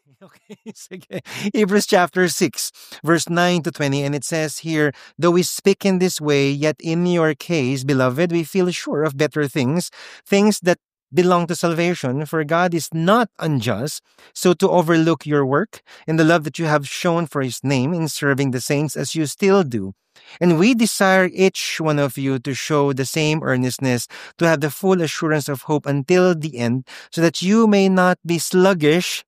Okay, sige. Hebrews chapter 6, verse 9 to 20, and it says here, though we speak in this way, yet in your case, beloved, we feel sure of better things, things that belong to salvation, for God is not unjust, so to overlook your work and the love that you have shown for his name in serving the saints as you still do. And we desire each one of you to show the same earnestness, to have the full assurance of hope until the end, so that you may not be sluggish,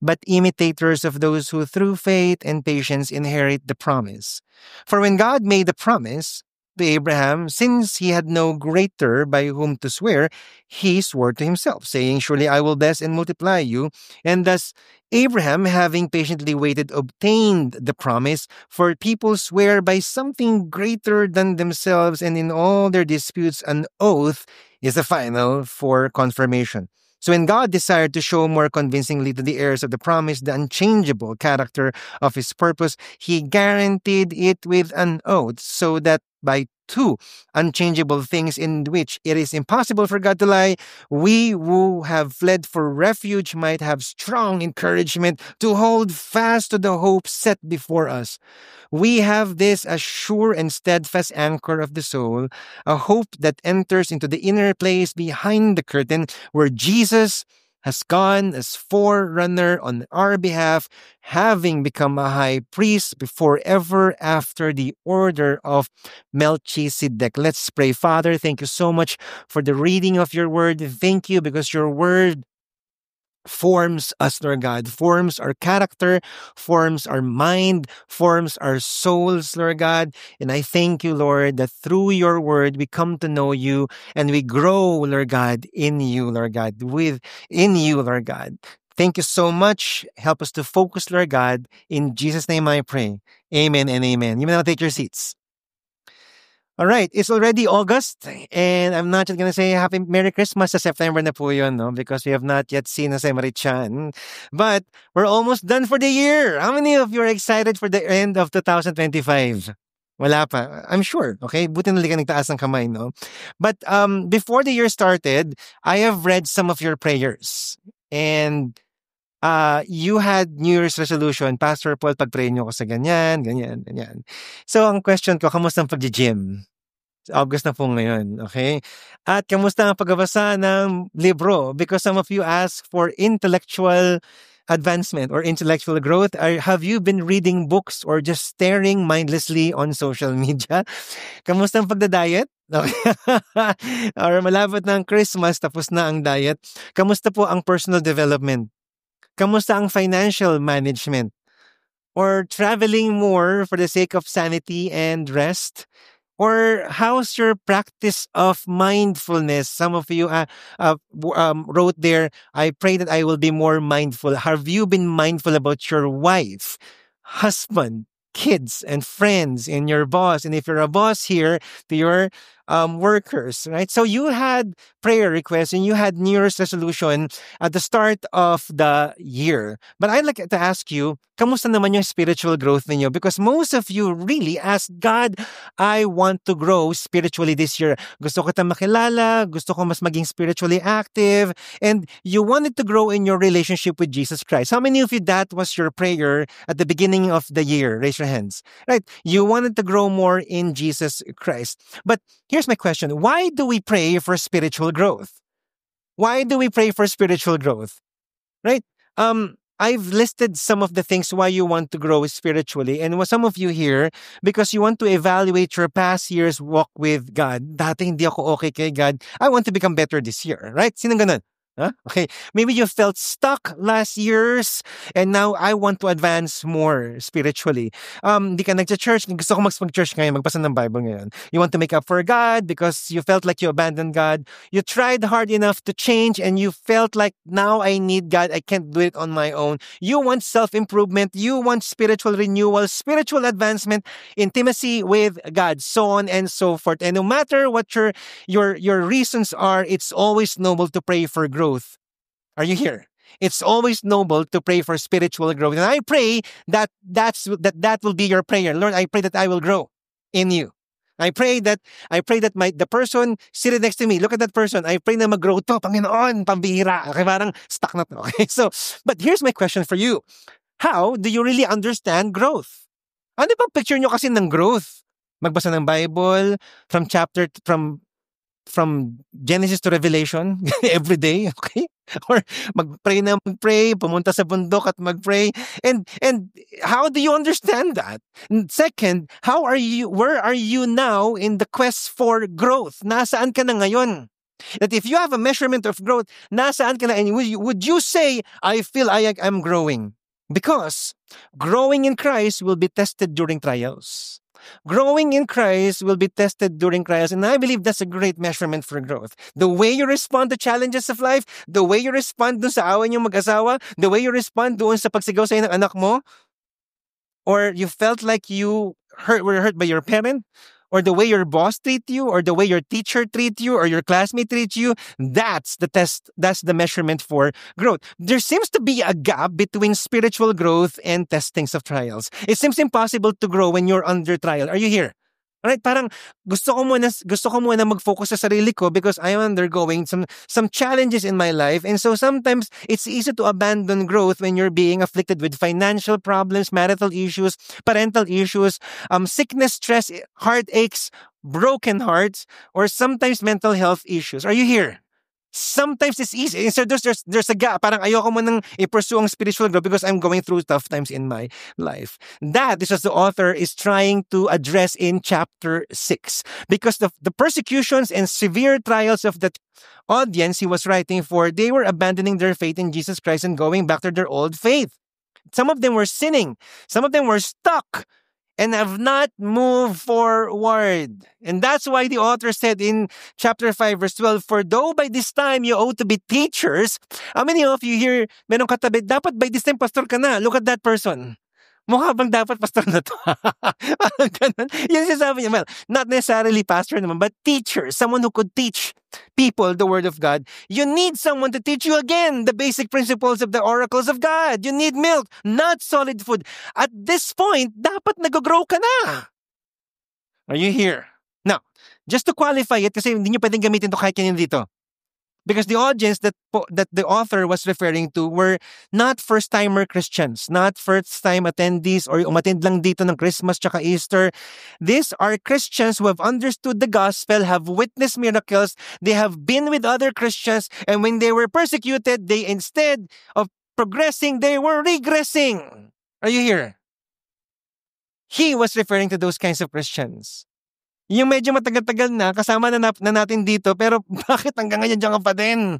but imitators of those who through faith and patience inherit the promise. For when God made the promise to Abraham, since he had no greater by whom to swear, he swore to himself, saying, surely I will bless and multiply you. And thus Abraham, having patiently waited, obtained the promise, for people swear by something greater than themselves, and in all their disputes an oath is the final for confirmation. So when God desired to show more convincingly to the heirs of the promise the unchangeable character of his purpose, he guaranteed it with an oath, so that by two unchangeable things in which it is impossible for God to lie, we who have fled for refuge might have strong encouragement to hold fast to the hope set before us. We have this as sure and steadfast anchor of the soul, a hope that enters into the inner place behind the curtain, where Jesus has gone as forerunner on our behalf, having become a high priest before ever after the order of Melchizedek. Let's pray. Father, thank you so much for the reading of your word. Thank you because your word forms us, Lord God, forms our character, forms our mind, forms our souls, Lord God. And I thank you, Lord, that through your word we come to know you and we grow, Lord God, in you, Lord God, within you, Lord God. Thank you so much. Help us to focus, Lord God. In Jesus' name I pray. Amen and amen. You may now take your seats. All right, it's already August, and I'm not just gonna say Happy Merry Christmas sa September na po yun, no? Because we have not yet seen Jose Marichan. But we're almost done for the year. How many of you are excited for the end of 2025? Wala pa. I'm sure, okay? Buti na ka nagtaas ng kamay, no? But before the year started, I have read some of your prayers. And you had New Year's resolution, Pastor Paul, pag-pray niyo ko sa ganyan, ganyan, ganyan. So, ang question ko, kamusta ang pag-gym? August na po ngayon, okay? At kamusta ang pagbabasa ng libro? Because some of you ask for intellectual advancement or intellectual growth. Have you been reading books or just staring mindlessly on social media? Kamusta ang pagda-diet? Okay. Or malapit na ang Christmas, tapos na ang diet. Kamusta po ang personal development? Kamusta ang financial management? Or traveling more for the sake of sanity and rest? Or how's your practice of mindfulness? Some of you wrote there, I pray that I will be more mindful. Have you been mindful about your wife, husband, kids, and friends, and your boss? And if you're a boss here, to your workers, right? So you had prayer requests and you had New Year's resolution at the start of the year. But I'd like to ask you, kamusta naman yung spiritual growth ninyo? Because most of you really ask God, I want to grow spiritually this year. Gusto ko tayong makilala, gusto ko mas maging spiritually active, and you wanted to grow in your relationship with Jesus Christ. How many of you that was your prayer at the beginning of the year? Raise your hands. Right? You wanted to grow more in Jesus Christ. But here's my question. Why do we pray for spiritual growth? Why do we pray for spiritual growth? Right? I've listed some of the things why you want to grow spiritually. And some of you here, because you want to evaluate your past year's walk with God. Dati hindi ako okay kay God. I want to become better this year. Right? Sinong ganun? Huh? Okay. Maybe you felt stuck last years and now I want to advance more spiritually. Di ka nag-church. Gusto ko mag-church ngayon, magbasa ng Bible ngayon. You want to make up for God because you felt like you abandoned God. You tried hard enough to change and you felt like now I need God. I can't do it on my own. You want self-improvement. You want spiritual renewal, spiritual advancement, intimacy with God, so on and so forth. And no matter what your reasons are, it's always noble to pray for growth. Are you here? It's always noble to pray for spiritual growth. And I pray that will be your prayer. Lord, I pray that I will grow in you. I pray that the person sitting next to me, look at that person. I pray na mag-grow to, Panginoon, pambihira. Okay, parang stuck na to. Okay, so, but here's my question for you. How do you really understand growth? Ano bang picture nyo kasi ng growth? Magbasa ng Bible from Genesis to Revelation every day, okay? Or magpray, pumunta sa bundok at magpray. And how do you understand that? And second, where are you now in the quest for growth? Nasaan ka na ngayon? That if you have a measurement of growth, nasaan ka na? And would you say, I feel I'm growing? Because growing in Christ will be tested during trials. Growing in Christ will be tested during trials, and I believe that's a great measurement for growth. The way you respond to challenges of life, the way you respond dun sa away niyong mag-asawa, the way you respond doon sa pagsigaw sa'yo ng anak mo, or you felt like you were hurt by your parent, or the way your boss treat you, or the way your teacher treat you, or your classmate treat you, that's the test, that's the measurement for growth. There seems to be a gap between spiritual growth and testings of trials. It seems impossible to grow when you're under trial. Are you here? Right? Parang gusto ko muna mag-focus sa sarili ko because I am undergoing some challenges in my life. And so sometimes it's easy to abandon growth when you're being afflicted with financial problems, marital issues, parental issues, sickness, stress, heartaches, broken hearts, or sometimes mental health issues. Are you here? Sometimes it's easy. And so there's a gap. Parang ayoko mo nang i-pursue ang spiritual growth because I'm going through tough times in my life. That is what the author is trying to address in chapter 6. Because the persecutions and severe trials of the audience he was writing for, they were abandoning their faith in Jesus Christ and going back to their old faith. Some of them were sinning. Some of them were stuck and have not moved forward. And that's why the author said in chapter 5, verse 12, for though by this time you ought to be teachers, how many of you here, merong katabi, dapat by this time pastor ka na. Look at that person. Mukha bang dapat pastor na to? Parang ganun. Yun sinasabi niya. Well, not necessarily pastor naman, but teacher. Someone who could teach people the word of God. You need someone to teach you again the basic principles of the oracles of God. You need milk, not solid food. At this point, dapat nag-grow ka na. Are you here? Now, just to qualify it, kasi hindi nyo pwedeng gamitin to kahit kanino dito. Because the audience that the author was referring to were not first-timer Christians, not first-time attendees or umattend lang dito ng Christmas tsaka Easter. These are Christians who have understood the gospel, have witnessed miracles, they have been with other Christians, and when they were persecuted, they instead of progressing, they were regressing. Are you here? He was referring to those kinds of Christians. Yung medyo matagal-tagal na, kasama na natin dito, pero bakit hanggang ngayon dyan ka pa din?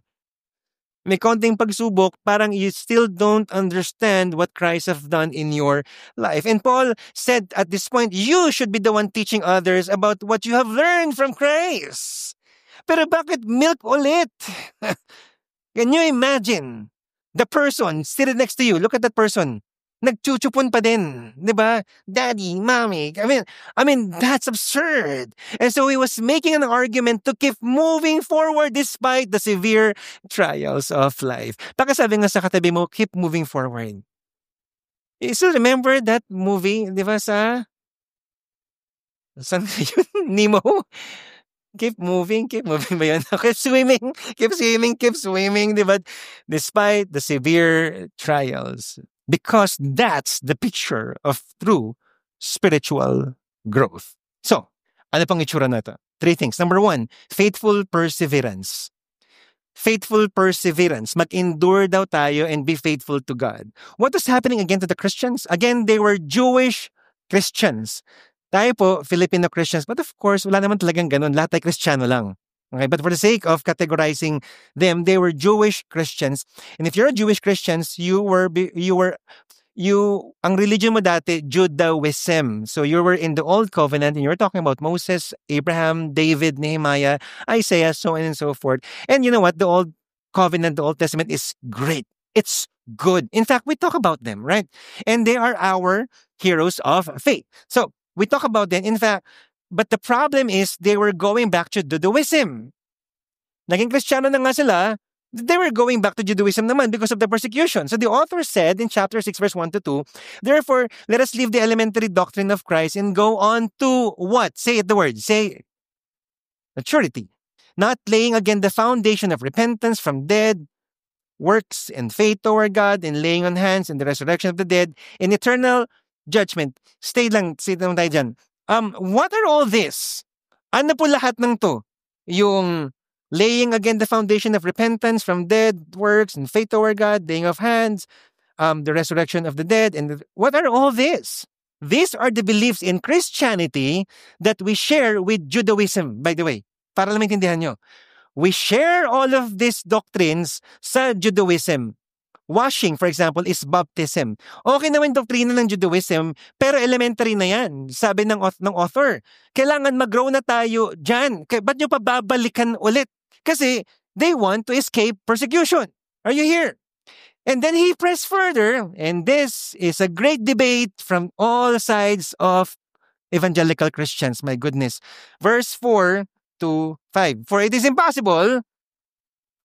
May konting pagsubok, parang you still don't understand what Christ has done in your life. And Paul said at this point, you should be the one teaching others about what you have learned from Christ. Pero bakit milk ulit? Can you imagine the person sitting next to you? Look at that person. Nagchuchupon pa din, di ba? Daddy, mommy. I mean, that's absurd. And so he was making an argument to keep moving forward despite the severe trials of life. Baka sabi nga sa katabi mo, keep moving forward. You still remember that movie, di ba, saan yun? Nemo? Keep moving ba yun? Keep swimming, di ba? Despite the severe trials. Because that's the picture of true spiritual growth. So, ano pang itsura na ito? 3 things. Number 1, faithful perseverance. Faithful perseverance. Mag-endure daw tayo and be faithful to God. What was happening again to the Christians? Again, they were Jewish Christians. Tayo po, Filipino Christians. But of course, wala naman talagang ganun. Lahat ay Kristiyano lang. Okay, but for the sake of categorizing them, they were Jewish Christians. And if you're a Jewish Christians, ang religion mo dati, Judaism. So you were in the Old Covenant and you were talking about Moses, Abraham, David, Nehemiah, Isaiah, so on and so forth. And you know what? The Old Covenant, the Old Testament is great. It's good. In fact, we talk about them, right? And they are our heroes of faith. So we talk about them. In fact, but the problem is they were going back to Judaism. Naging Kristiyano na nga sila, They were going back to Judaism naman because of the persecution. So the author said in chapter 6, verse 1 to 2, therefore, let us leave the elementary doctrine of Christ and go on to what? Say it, the word. Say maturity. Not laying again the foundation of repentance from dead works and faith toward God and laying on hands and the resurrection of the dead and eternal judgment. Stay lang tayo dyan. What are all this? Ano po lahat ng to? Yung laying again the foundation of repentance from dead works and faith toward God, laying of hands, the resurrection of the dead, and what are all this? These are the beliefs in Christianity that we share with Judaism, by the way. Para lang maintindihan nyo. We share all of these doctrines sa Judaism. Washing, for example, is baptism. Okay naman doktrina ng Judaism, pero elementary na yan. Sabi ng author, kailangan mag-grow na tayo dyan. Ba't nyo pa babalikan ulit? Kasi they want to escape persecution. Are you here? And then he pressed further, and this is a great debate from all sides of evangelical Christians. My goodness. Verse 4 to 5. For it is impossible,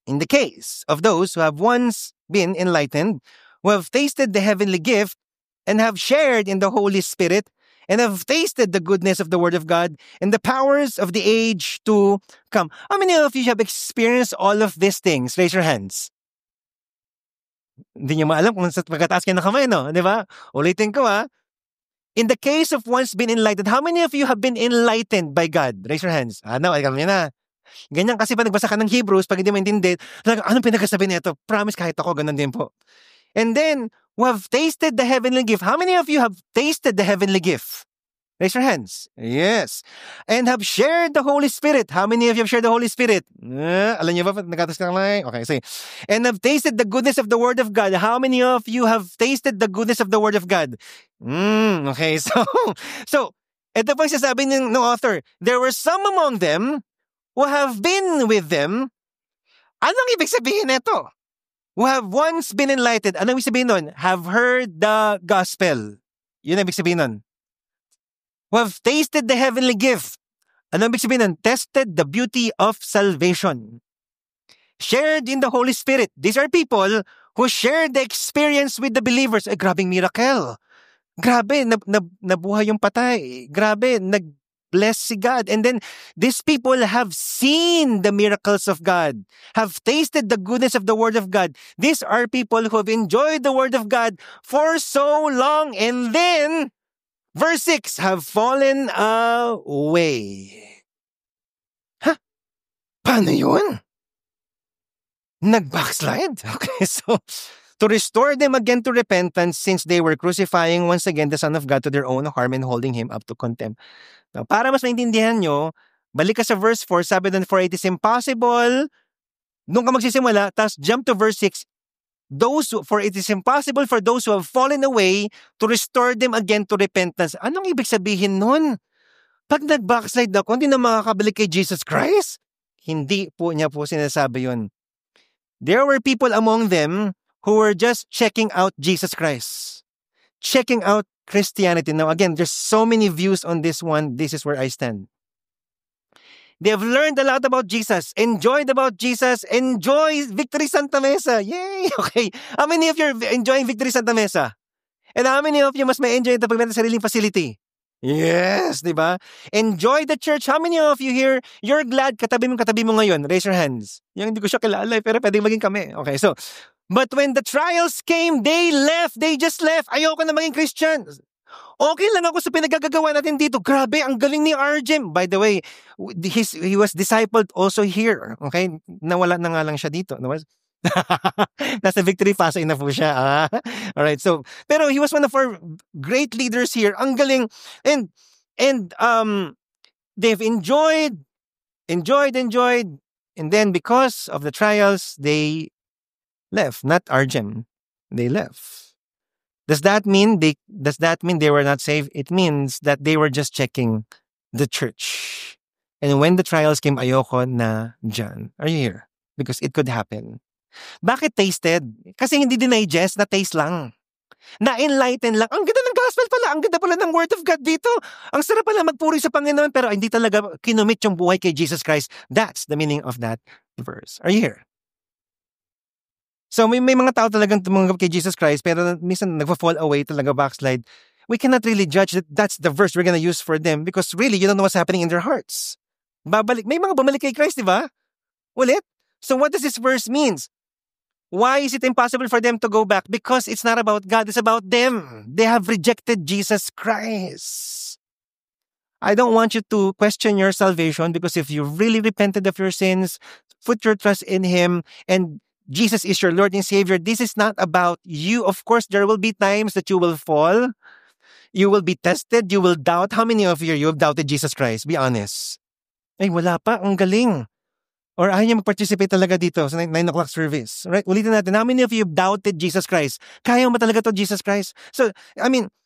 in the case of those who have once been enlightened, who have tasted the heavenly gift, and have shared in the Holy Spirit, and have tasted the goodness of the Word of God, and the powers of the age to come. How many of you have experienced all of these things? Raise your hands. Hindi nyo maalam kung sa pagkataas kayo ng kamay, no? Di ba? Ulitin ko, ha? In the case of once been enlightened, how many of you have been enlightened by God? Raise your hands. No, alam niyo na. Ganyan kasi pa nagbasa ka ng Hebrews, pag hindi mo intindi, anong pinagkasabi nito? Promise kahit ako, ganun din po. And then, who have tasted the heavenly gift. How many of you have tasted the heavenly gift? Raise your hands. Yes. And have shared the Holy Spirit. How many of you have shared the Holy Spirit? Alam niyo ba? Nagatas ka lang. Okay, say. And have tasted the goodness of the Word of God. How many of you have tasted the goodness of the Word of God? Okay, so, ito po sasabi ng author. There were some among them who have been with them. Anong ibig sabihin nito? Who have once been enlightened. Anong ibig sabihin nun? Have heard the gospel. Yun ang ibig sabihin nun. Who have tasted the heavenly gift. Anong ibig sabihin nun? Tested the beauty of salvation. Shared in the Holy Spirit. These are people who shared the experience with the believers. Grabing miracle. Grabe, nabuhay yung patay. Grabe, bless si God. And then, these people have seen the miracles of God, have tasted the goodness of the Word of God. These are people who have enjoyed the Word of God for so long. And then, verse 6, have fallen away. Paano yun? Nag-backslide? Okay, so, to restore them again to repentance, since they were crucifying once again the Son of God to their own harm and holding Him up to contempt. Now, para mas maintindihan nyo, balik ka sa verse 4, sabi doon, for it is impossible, doon ka magsisimula, tapos jump to verse 6, for it is impossible for those who have fallen away to restore them again to repentance. Anong ibig sabihin nun? Pag nag-backslide ako, hindi na makakabalik kay Jesus Christ? Hindi po niya po sinasabi yun. There were people among them who were just checking out Jesus Christ. Checking out Christianity. Now again, there's so many views on this one. This is where I stand. They have learned a lot about Jesus, enjoyed about Jesus, enjoy Victory Santa Mesa. Yay! Okay. How many of you are enjoying Victory Santa Mesa? And how many of you mas may enjoy ito pag meron sariling facility? Yes, di ba? Enjoy the church. How many of you here, you're glad katabi mo ngayon? Raise your hands. Yung hindi ko siya kilala, pero pwedeng maging kami. Okay, so, but when the trials came, they left. They just left. Ayoko na maging Christian. Okay lang ako sa pinagagagawa natin dito. Grabe, ang galing ni Arjem. By the way, he was discipled also here. Okay? Nawala na nga lang siya dito. Nasa victory phase na po siya. Alright, so, pero he was one of our great leaders here. Ang galing. And they've enjoyed. And then because of the trials, they left. Not Arjem. They left. Does that mean they were not saved? It means that they were just checking the church. And when the trials came, ayoko na dyan. Are you here? Because it could happen. Bakit tasted? Kasi hindi dinigest, na taste lang. Na-enlighten lang. Ang ganda ng gospel pala. Ang ganda pala ng word of God dito. Ang sarap pala magpuri sa Panginoon, pero hindi talaga kinumit yung buhay kay Jesus Christ. That's the meaning of that verse. Are you here? So may mga tao talagang tumanggap kay Jesus Christ pero minsan nagfa-fall away talaga, backslide. We cannot really judge that that's the verse we're gonna use for them because really, you don't know what's happening in their hearts. May mga bumalik kay Christ, di ba? Ulit. So what does this verse means? Why is it impossible for them to go back? Because it's not about God, it's about them. They have rejected Jesus Christ. I don't want you to question your salvation because if you really repented of your sins, put your trust in Him, and Jesus is your Lord and Savior, this is not about you. Of course, there will be times that you will fall. You will be tested. You will doubt. How many of you have doubted Jesus Christ? Be honest. Ay, wala pa. Ang galing. Or ayaw niya mag-participate talaga dito sa 9 o'clock service. Right? Ulitin natin. How many of you have doubted Jesus Christ? Kaya mo talaga to Jesus Christ? So,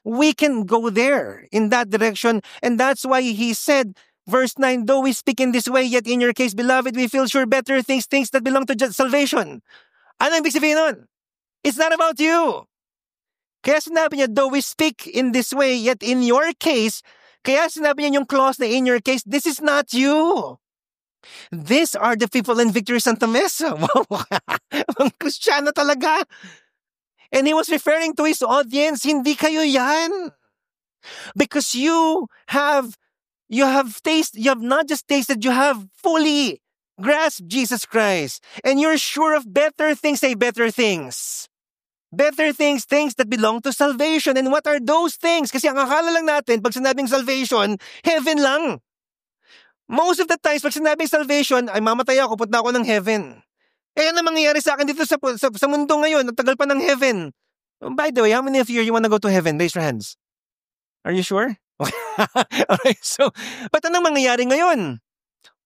we can go there in that direction. And that's why He said, verse 9, though we speak in this way, yet in your case, beloved, we feel sure better things that belong to salvation. Ano ang ibig sabihin nun? It's not about you. Kaya sinabi niya, though we speak in this way, yet in your case, kaya sinabi niya yung clause na in your case, this is not you. These are the people in Victory Santa Mesa. Wow, ang Kristiyano talaga. And He was referring to His audience, hindi kayo yan. Because you have not just tasted, you have fully grasped Jesus Christ. And you're sure of better things, say better things. Better things that belong to salvation. And what are those things? Kasi ang akala lang natin, pag sinabing salvation, heaven lang. Most of the times, pag sinabing salvation, ay mamatay ako, punta ako ng heaven. Eh, ano mangyayari sa akin dito sa mundo ngayon? Ang tagal pa ng heaven. By the way, how many of you want to go to heaven? Raise your hands. Are you sure? Okay, so, but anong mangyayari ngayon?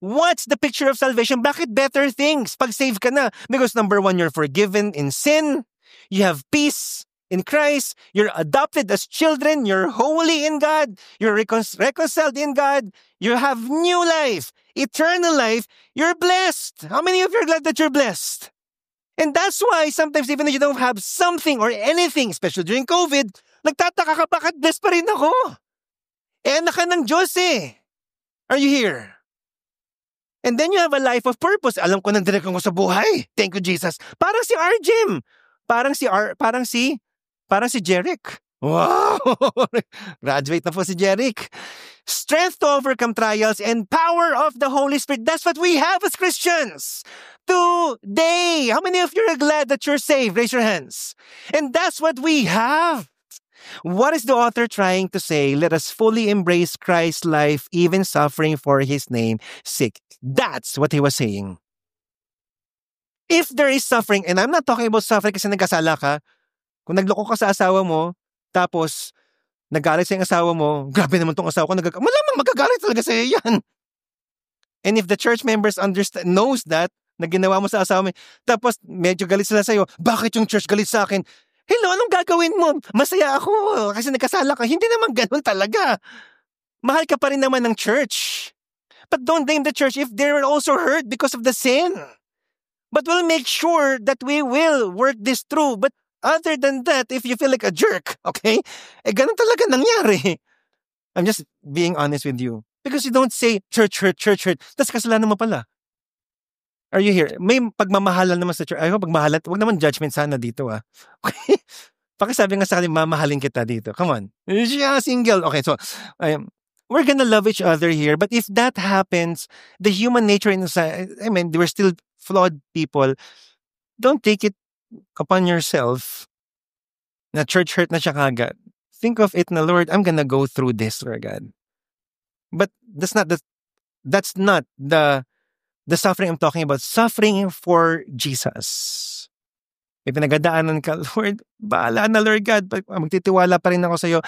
What's the picture of salvation? Bakit better things pag save ka na? Because number 1, you're forgiven in sin. You have peace in Christ. You're adopted as children. You're holy in God. You're reconciled in God. You have new life, eternal life. You're blessed. How many of you are glad that you're blessed? And that's why sometimes even if you don't have something or anything, especially during COVID, nagtataka ka, bakit blessed pa rin ako? Eh, anak ka ng Diyos eh. Are you here? And then you have a life of purpose. Alam ko nang direkan ko sa buhay. Thank you, Jesus. Parang si Arjim. Parang si Jeric. Wow! Graduate na po si Jeric. Strength to overcome trials and power of the Holy Spirit. That's what we have as Christians. Today. How many of you are glad that you're saved? Raise your hands. And that's what we have. What is the author trying to say? Let us fully embrace Christ's life, even suffering for His name's sake. That's what he was saying. If there is suffering, and I'm not talking about suffering kasi nagkasala ka, kung nagloko ka sa asawa mo, tapos nagalit sa yung asawa mo, grabe naman tong asawa ko, malamang magagalit talaga sa'yo yan. And if the church members knows that, na ginawa mo sa asawa mo, tapos medyo galit sila sa'yo, bakit yung church galit sa akin? Hello, anong gagawin mo? Masaya ako kasi nagkasala ka. Hindi naman ganun talaga. Mahal ka pa rin naman ng church. But don't blame the church if they were also hurt because of the sin. But we'll make sure that we will work this through. But other than that, if you feel like a jerk, okay? Eh, ganun talaga nangyari. I'm just being honest with you. Because you don't say, church hurt. Tas kasalanan mo pala. Are you here? May pagmamahalan naman sa church. Ay, pagmahalan. Huwag naman judgment sana dito, ah. Okay? Pakisabi nga sa akin, mamahalin kita dito. Come on. Siya, single. Okay, so, we're gonna love each other here. But if that happens, the human nature inside, we're still flawed people. Don't take it upon yourself na church hurt na siya kagad. Think of it na, Lord, I'm gonna go through this, Lord God. But that's not the suffering I'm talking about. Suffering for Jesus. May pinagadaanan ka, Lord, bahala na, Lord God. Magtitiwala pa rin ako sa'yo.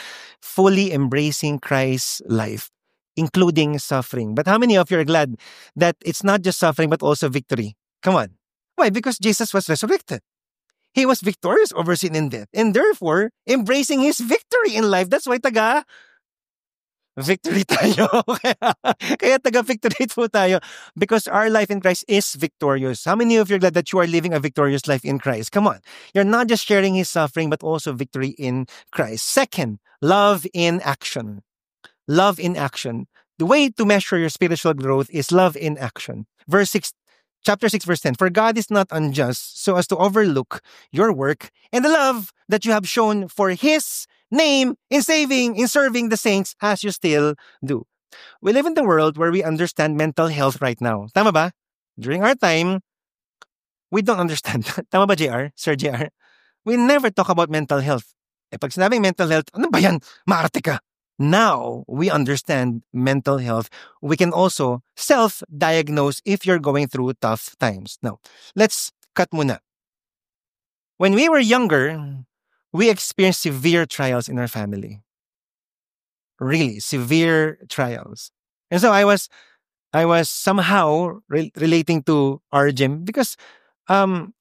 Fully embracing Christ's life, including suffering. But how many of you are glad that it's not just suffering but also victory? Come on. Why? Because Jesus was resurrected. He was victorious over sin and death. And therefore, embracing His victory in life. That's why victory tayo. Kaya taga-victory po tayo. Because our life in Christ is victorious. How many of you are glad that you are living a victorious life in Christ? Come on. You're not just sharing His suffering, but also victory in Christ. Second, love in action. Love in action. The way to measure your spiritual growth is love in action. Verse 6 Chapter 6, verse 10. For God is not unjust so as to overlook your work and the love that you have shown for His name in serving the saints as you still do. We live in the world where we understand mental health right now. Tama ba? During our time, we don't understand. Tama ba, JR? Sir JR? We never talk about mental health. Pag sinabing mental health, ano ba yan? Maarte ka. Now, we understand mental health. We can also self-diagnose if you're going through tough times. Now, let's cut muna. When we were younger, we experienced severe trials in our family. Really, severe trials. And so I was somehow relating to Arjem because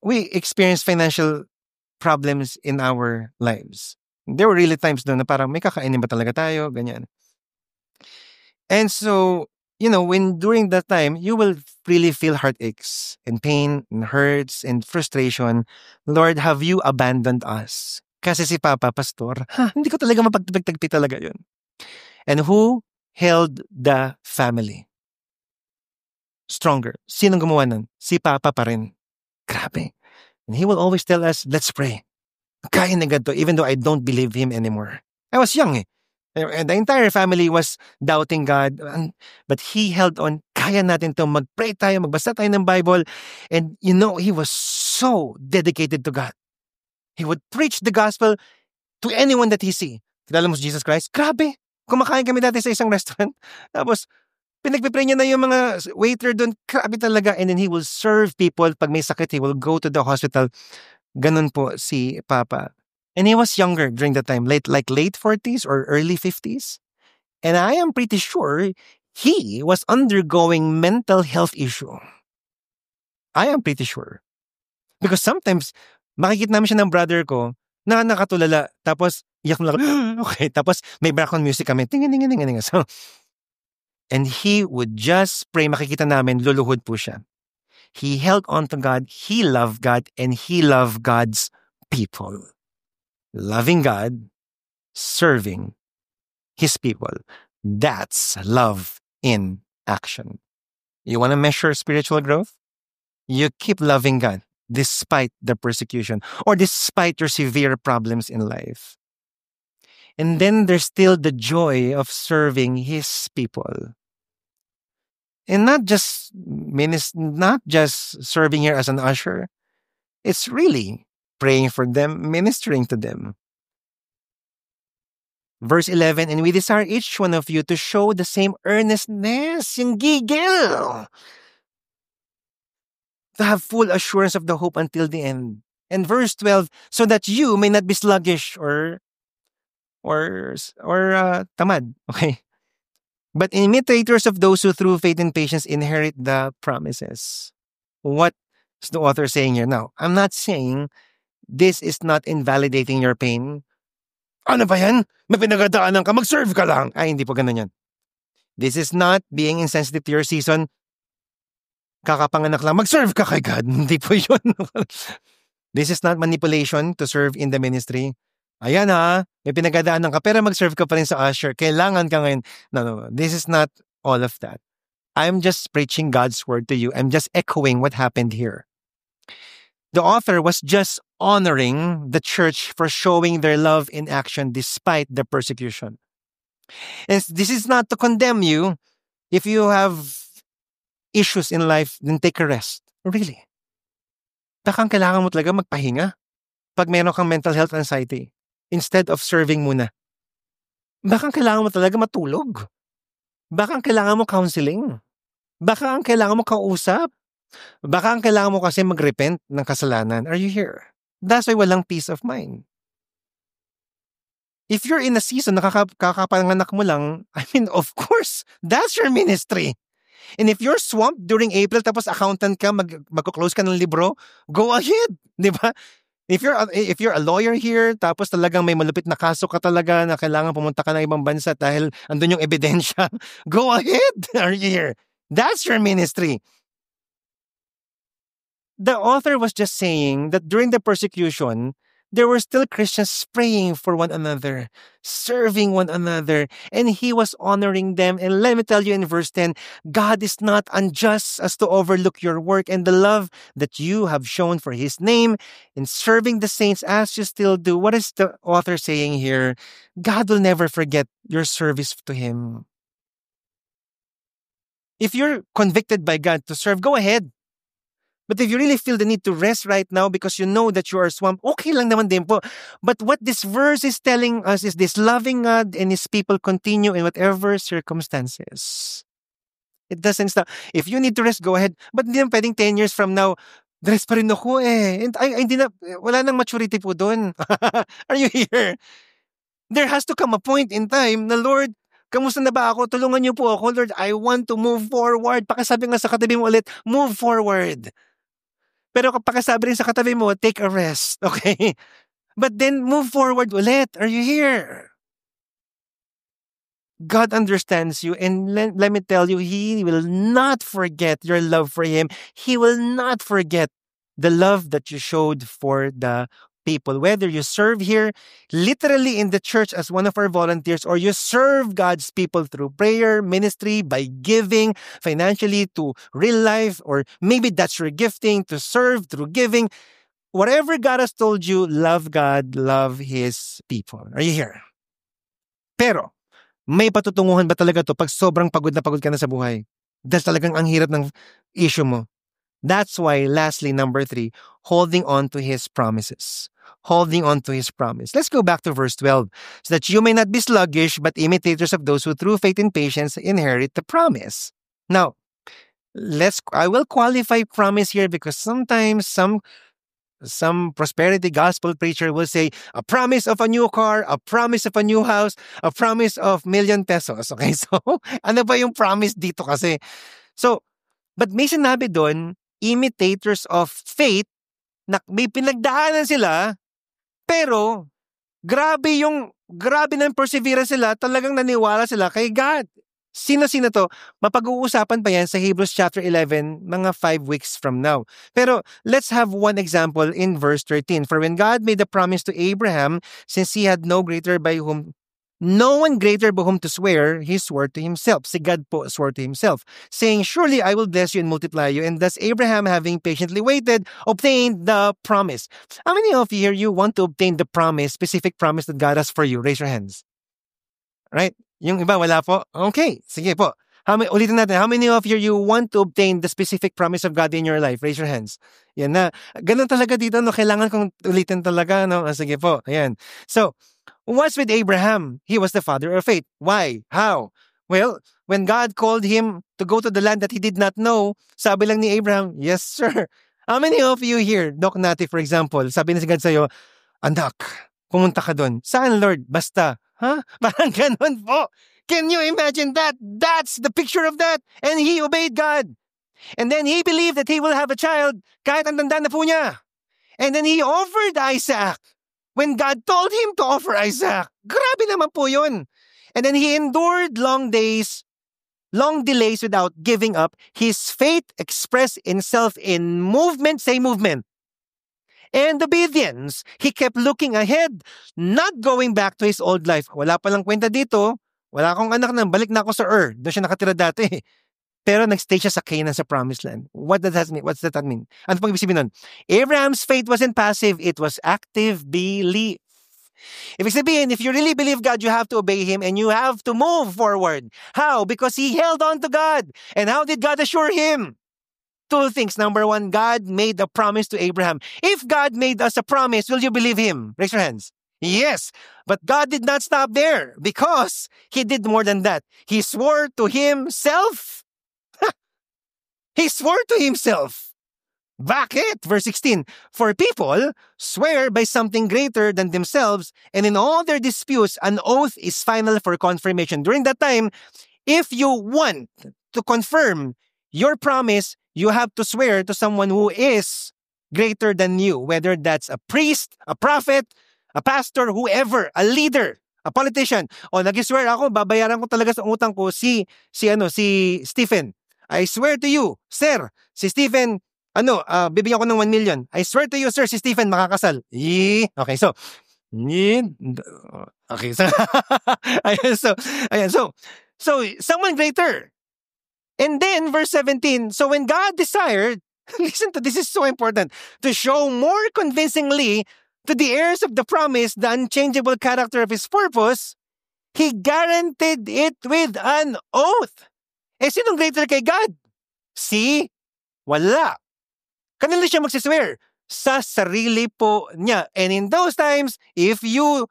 we experienced financial problems in our lives. There were really times doon na parang may kakainin ba talaga tayo, ganyan. And so, when during that time, you will really feel heartaches and pain and hurts and frustration. Lord, have you abandoned us? Kasi si Papa, Pastor, hindi ko talaga mapagtagpi talaga yun. And who held the family stronger? Sinong gumawa nun? Si Papa pa rin. Grabe. And he will always tell us, let's pray. Kaya na ganito, even though I don't believe him anymore. I was young eh. And the entire family was doubting God. But he held on, kaya natin to, mag-pray tayo, magbasa tayo ng Bible. And he was so dedicated to God. He would preach the gospel to anyone that he see. Kilala mo si Jesus Christ? Grabe! Kumakain kami dati sa isang restaurant. Tapos, pinagpipray niya na yung mga waiter doon. Grabe talaga. And then he will serve people. Pag may sakit, he will go to the hospital. Ganun po si Papa. And he was younger during that time, late 40s or early 50s. And I am pretty sure he was undergoing mental health issue. I am pretty sure. Because sometimes, makikita namin siya ng brother ko na nakatulala. Tapos, iyak na lang. Okay. Tapos, may background music kami. Tingin. So, and he would just pray. Makikita namin, luluhod po siya. He held on to God, he loved God, and he loved God's people. Loving God, serving his people. That's love in action. You want to measure spiritual growth? You keep loving God despite the persecution or despite your severe problems in life. And then there's still the joy of serving his people. And not just serving here as an usher. It's really praying for them, ministering to them. Verse 11, and we desire each one of you to show the same earnestness, yung gigil, to have full assurance of the hope until the end. And verse 12, so that you may not be sluggish or tamad. Okay. But imitators of those who through faith and patience inherit the promises. What is the author saying here? Now, I'm not saying this is not invalidating your pain. Ano ba yan? May pinagadaanan ka, mag-serve ka lang. Ay, hindi po ganun yan. This is not being insensitive to your season. Kakapanganak lang, mag-serve ka kay God. Hindi po yun. This is not manipulation to serve in the ministry. Ayan ha, may pinagadaanan ka, pero mag-serve ka pa rin sa usher. Kailangan ka ngayon. No. This is not all of that. I'm just preaching God's word to you. I'm just echoing what happened here. The author was just honoring the church for showing their love in action despite the persecution. And this is not to condemn you. If you have issues in life, then take a rest. Really. Takang kailangan mo talaga magpahinga pag meron kang mental health anxiety. Instead of serving muna. Baka kailangan mo talaga matulog. Baka kailangan mo counseling. Baka kailangan mo kausap. Baka kailangan mo kasi mag-repent ng kasalanan. Are you here? That's why walang peace of mind. If you're in a season na kakapanganak mo lang, I mean, of course, that's your ministry. And if you're swamped during April tapos accountant ka, mag-close ka ng libro, go ahead. Di ba? If you're a lawyer here, tapos talagang may malupit na kaso ka talaga na kailangan pumunta ka ng ibang bansa dahil andun yung ebidensya, go ahead. Are you here? That's your ministry. The author was just saying that during the persecution, There were still Christians praying for one another, serving one another, and he was honoring them. And let me tell you in verse 10, God is not unjust as to overlook your work and the love that you have shown for his name in serving the saints as you still do. What is the author saying here? God will never forget your service to him. If you're convicted by God to serve, go ahead. But if you really feel the need to rest right now because you know that you are swamped, okay lang naman din po. But what this verse is telling us is this: loving God and his people continue in whatever circumstances. It doesn't stop. If you need to rest, go ahead. But hindi naman pwedeng 10 years from now, rest pa rin ako eh. And hindi na, wala nang maturity po doon. Are you here? There has to come a point in time na, Lord, kamusta na ba ako? Tulungan niyo po ako. Lord, I want to move forward. Pakisabi nga sa katabi mo ulit, move forward. Pero kapag sabi rin sa katabi mo, take a rest, okay? But then move forward ulit. Are you here? God understands you, and let me tell you, he will not forget your love for him. He will not forget the love that you showed for the people. Whether you serve here, literally in the church as one of our volunteers, or you serve God's people through prayer, ministry, by giving financially to real life, or maybe that's your gifting to serve through giving. Whatever God has told you, love God, love his people. Are you here? Pero, may patutunguhan ba talaga to pag sobrang pagod na pagod ka na sa buhay? Dahil talagang ang hirap ng issue mo. That's why, lastly, number 3, holding on to his promises. Holding on to his promise. Let's go back to verse 12. So that you may not be sluggish, but imitators of those who through faith and patience inherit the promise. Now, I will qualify promise here because sometimes some prosperity gospel preacher will say, a promise of a new car, a promise of a new house, a promise of million pesos. Okay, so ano ba yung promise dito kasi? So, but may sinabi doon, imitators of faith, na may pinagdaanan sila, pero grabe ng perseverance sila, talagang naniwala sila kay God. Sino-sino to? Mapag-uusapan pa yan sa Hebrews chapter 11, mga 5 weeks from now. Pero let's have one example in verse 13. For when God made the promise to Abraham, since he had no one greater by whom to swear, he swore to himself. Si God po swore to himself, saying, surely I will bless you and multiply you. And thus Abraham, having patiently waited, obtained the promise. How many of you here, you want to obtain the promise, specific promise that God has for you? Raise your hands. Right? Yung iba, wala po? Okay, sige po. Ulitin natin. How many of you want to obtain the specific promise of God in your life? Raise your hands. Yan na. Ganun talaga dito, no? Kailangan kong ulitin talaga, no? Sige po. Ayan. So, what's with Abraham? He was the father of faith. Why? How? Well, when God called him to go to the land that he did not know, sabi lang ni Abraham, yes, sir. How many of you here, Doc Nati, for example, sabi na si God sa'yo, anak, pumunta ka doon. Saan, Lord? Basta. Huh? Parang ganun po. Can you imagine that? That's the picture of that. And he obeyed God. And then he believed that he will have a child kahit ang tanda na po niya. And then he offered Isaac when God told him to offer Isaac. Grabe naman po yun. And then he endured long delays without giving up. His faith expressed itself in movement, say movement, and obedience. He kept looking ahead, not going back to his old life. Wala palang kwenta dito. Wala akong anak na, balik na ako sa Ur. Doon siya nakatira dati. Pero nagstay siya sa Canaan sa Promised Land. What does that mean? What's that mean? Ano pang ibig sabihin nun? Abraham's faith wasn't passive, it was active belief. Ibig sabihin, if you really believe God, you have to obey him and you have to move forward. How? Because he held on to God. And how did God assure him? 2 things. Number 1, God made a promise to Abraham. If God made us a promise, will you believe him? Raise your hands. Yes, but God did not stop there because he did more than that. He swore to himself. He swore to himself. Bakit? Verse 16, for people swear by something greater than themselves, and in all their disputes, an oath is final for confirmation. During that time, if you want to confirm your promise, you have to swear to someone who is greater than you, whether that's a priest, a prophet, a pastor, whoever, a leader, a politician. O, nag-swear ako, babayaran ko talaga sa utang ko si Stephen. I swear to you, sir, si Stephen, Bibigyan ko ng 1 million. I swear to you, sir, si Stephen makakasal. Okay, so, okay, so, ayan, so, someone greater. And then, verse 17, so when God desired, listen to this, is so important, to show more convincingly to the heirs of the promise the unchangeable character of His purpose, He guaranteed it with an oath. Sinong greater kay God? Wala. Kanino siya magsiswear? Sa sarili po niya. And in those times, if you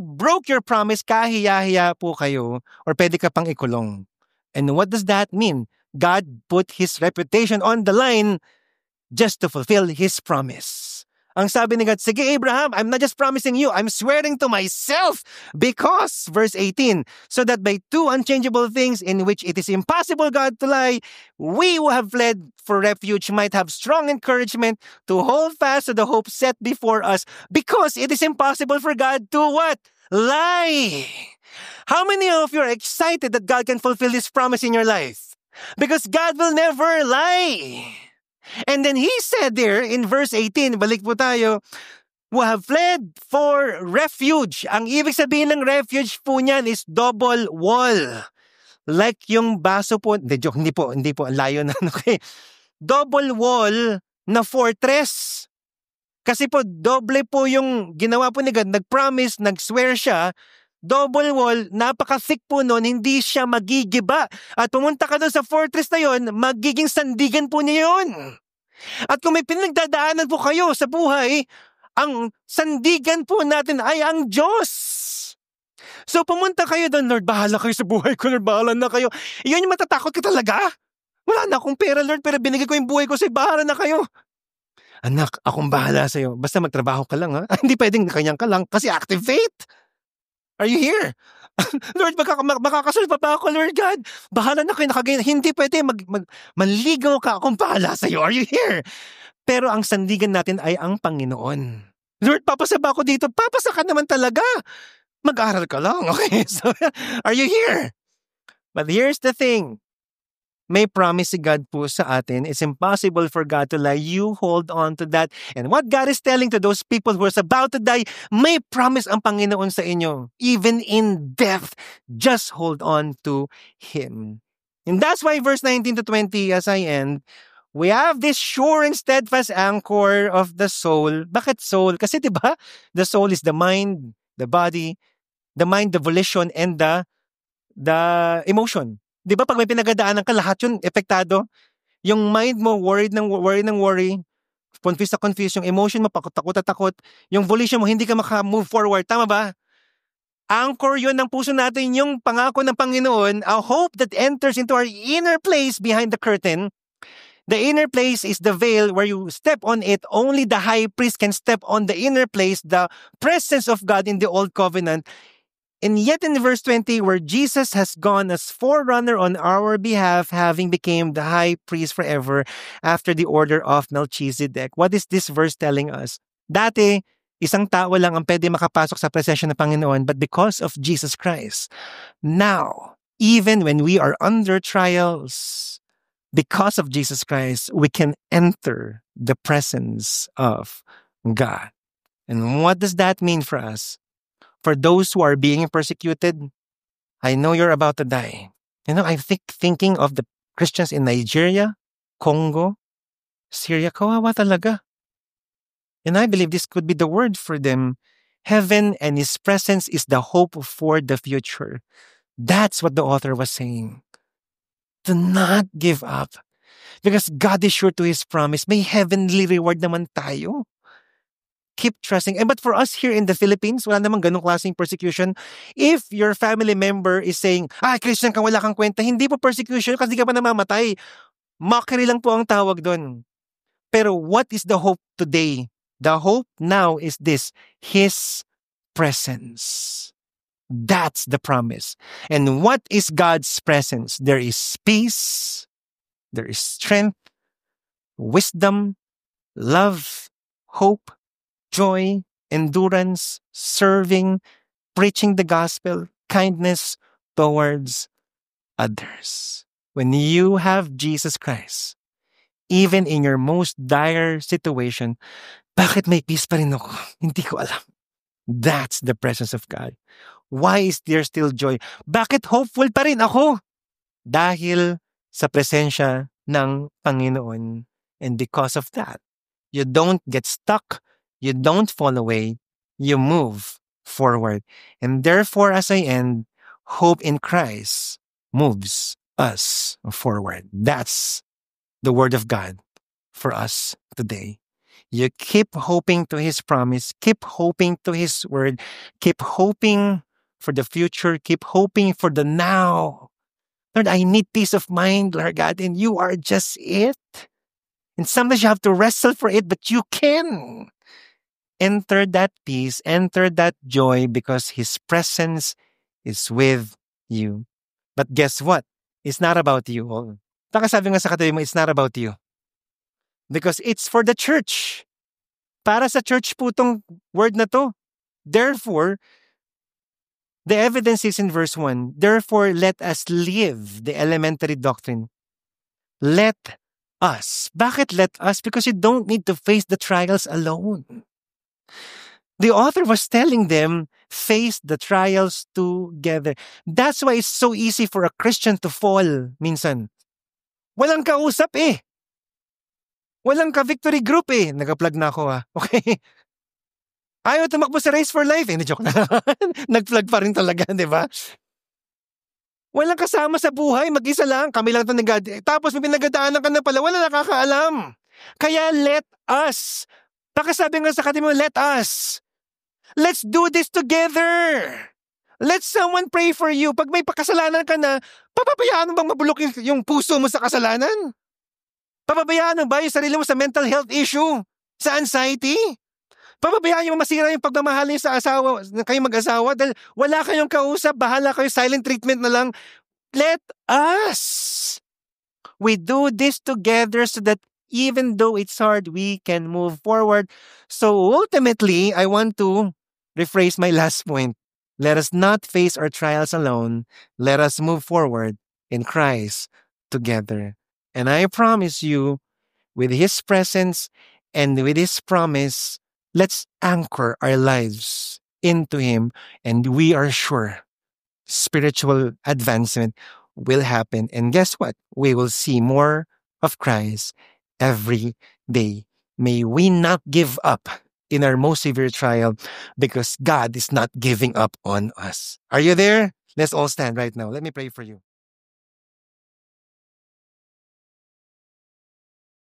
broke your promise, kahiya-hiya po kayo or pwede ka pang ikulong. And what does that mean? God put His reputation on the line just to fulfill His promise. Ang sabi ni God, sige Abraham, I'm not just promising you, I'm swearing to myself. Because, verse 18, so that by two unchangeable things in which it is impossible, God, to lie, we who have fled for refuge might have strong encouragement to hold fast to the hope set before us. Because it is impossible for God to what? Lie. How many of you are excited that God can fulfill His promise in your life? Because God will never lie. And then He said there in verse 18, balik po tayo, who have fled for refuge. Ang ibig sabihin ng refuge po niyan is double wall. Like yung baso po, hindi po, layo na. Okay. Double wall na fortress. Kasi po, doble po yung ginawa po ni God, nag-promise, nag-swear siya, double wall, napaka-thick po nun, hindi siya magigiba. At pumunta ka doon sa fortress na yon, magiging sandigan po niya yun. At kung may pinagdadaanan po kayo sa buhay, ang sandigan po natin ay ang Diyos. So pumunta kayo doon, Lord, bahala kayo sa buhay ko, Lord, bahala na kayo. Iyon yung matatakot ka talaga? Wala na akong pera, Lord, pero binigay ko yung buhay ko sa'yo, bahala na kayo. Anak, akong bahala sa'yo. Basta magtrabaho ka lang, ha? Hindi pwedeng kanyang ka lang kasi active faith. Are you here? Lord, makakasunod pa ba ako, Lord God? Bahala na kayo nakagayon. Hindi pwede, manligaw ka, akong bahala sa'yo. Are you here? Pero ang sandigan natin ay ang Panginoon. Lord, papasa ba ako dito? Papasa ka naman talaga. Mag-aral ka lang. Okay, so are you here? But here's the thing. May promise si God po sa atin. It's impossible for God to lie. You hold on to that. And what God is telling to those people who are about to die, may promise ang Panginoon sa inyo. Even in death, just hold on to Him. And that's why verse 19 to 20, as I end, we have this sure and steadfast anchor of the soul. Bakit soul? Kasi diba, the soul is the mind, the body, the mind, the volition, and the emotion. Di ba pag may pinagdadaanan ka, lahat yun epektado? Yung mind mo, worried ng worry, confused na confused, yung emotion mo, takot na takot, yung volition mo, hindi ka maka-move forward. Tama ba? Anchor yun ng puso natin, yung pangako ng Panginoon, a hope that enters into our inner place behind the curtain. The inner place is the veil where you step on it. Only the high priest can step on the inner place, the presence of God in the old covenant. And yet in verse 20, where Jesus has gone as forerunner on our behalf, having became the high priest forever after the order of Melchizedek. What is this verse telling us? Dati, isang tao lang ang pwede makapasok sa presensya ng Panginoon, but because of Jesus Christ, now, even when we are under trials, because of Jesus Christ, we can enter the presence of God. And what does that mean for us? For those who are being persecuted, I know you're about to die. I'm thinking of the Christians in Nigeria, Congo, Syria. Kawawa talaga. And I believe this could be the word for them. Heaven and His presence is the hope for the future. That's what the author was saying. Do not give up. Because God is sure to His promise. May heavenly reward naman tayo. Keep trusting. But for us here in the Philippines, wala namang ganong klaseng persecution. If your family member is saying, Christian ka, wala kang kwenta, hindi po persecution kasi di ka pa namamatay. Mockery lang po ang tawag doon. Pero what is the hope today? The hope now is this, His presence. That's the promise. And what is God's presence? There is peace, there is strength, wisdom, love, hope, joy, endurance, serving, preaching the gospel, kindness towards others. When you have Jesus Christ, Even in your most dire situation, bakit may peace pa rin ako? Hindi ko alam. That's the presence of God. Why is there still joy? Bakit hopeful pa rin ako? Dahil sa presensya ng Panginoon. And because of that, you don't get stuck, you don't fall away, you move forward. And therefore, as I end, hope in Christ moves us forward. That's the word of God for us today. You keep hoping to His promise, keep hoping to His word, keep hoping for the future, keep hoping for the now. Lord, I need peace of mind, Lord God, and you are just it. And sometimes you have to wrestle for it, but you can enter that peace, enter that joy because His presence is with you. But guess what? It's not about you. Baka sabi nga sa katabi mo, it's not about you. Because it's for the church. Para sa church po tong word na to. Therefore, the evidence is in verse 1. Therefore, let us live the elementary doctrine. Let us. Bakit let us? Because you don't need to face the trials alone. The author was telling them, face the trials together. That's why it's so easy for a Christian to fall minsan. Walang kausap eh. Walang ka-victory group eh. Nag-plug na ako Okay? Ayaw tumakbo sa Race for Life. Joke na. Nag-plug pa rin talaga, di ba? Walang kasama sa buhay. Mag-isa lang. Kami lang ito tapos may pinagadaanan ka na pala. Wala nakakaalam. Kaya let us. Pakasabi nga sa katabi mo, let us. Let's do this together. Let someone pray for you. Pag may pakasalanan ka na, papabayaan mo bang mabulok yung puso mo sa kasalanan? Papabayaan mo ba yung sarili mo sa mental health issue? Sa anxiety? Papabayaan mo masira yung pagmamahal niyo sa asawa, kayong mag-asawa dahil wala kayong kausap, bahala kayo, silent treatment na lang. Let us. We do this together so that even though it's hard, we can move forward. So ultimately, I want to rephrase my last point. Let us not face our trials alone. Let us move forward in Christ together. And I promise you, with His presence and with His promise, let's anchor our lives into Him, and we are sure spiritual advancement will happen. And guess what? We will see more of Christ every day. May we not give up in our most severe trial because God is not giving up on us. Are you there? Let's all stand right now. Let me pray for you.